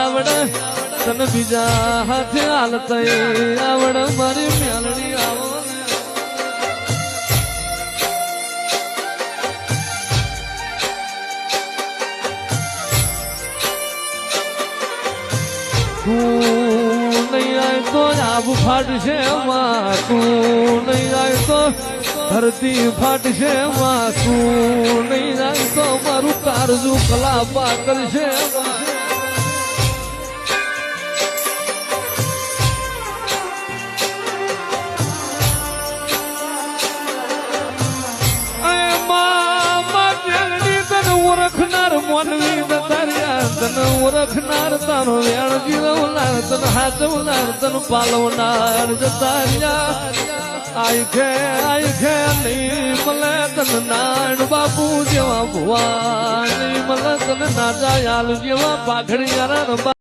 આવડે તને બીજા હાથે હાલતા આવડે મારી મેલડી આવો તું નહીં આય તો આબ ફાટશે તું નહીં આય તો ધરતી ફાટશે તું નહીં આય તો મારું કારજુ કલાપા કરશે ઓળખનાર મોનવી તાર્યા તને ઓળખનાર તારો વેણ જીવનાર તને હાચવનાર તને પાલવનાર જતાર્યા આઈ ખે નહીં મળે તને નાણ બાપુ જેવા ભુવા નહીં મળે તને નાજા યાલ જેવા પાઘડિયારા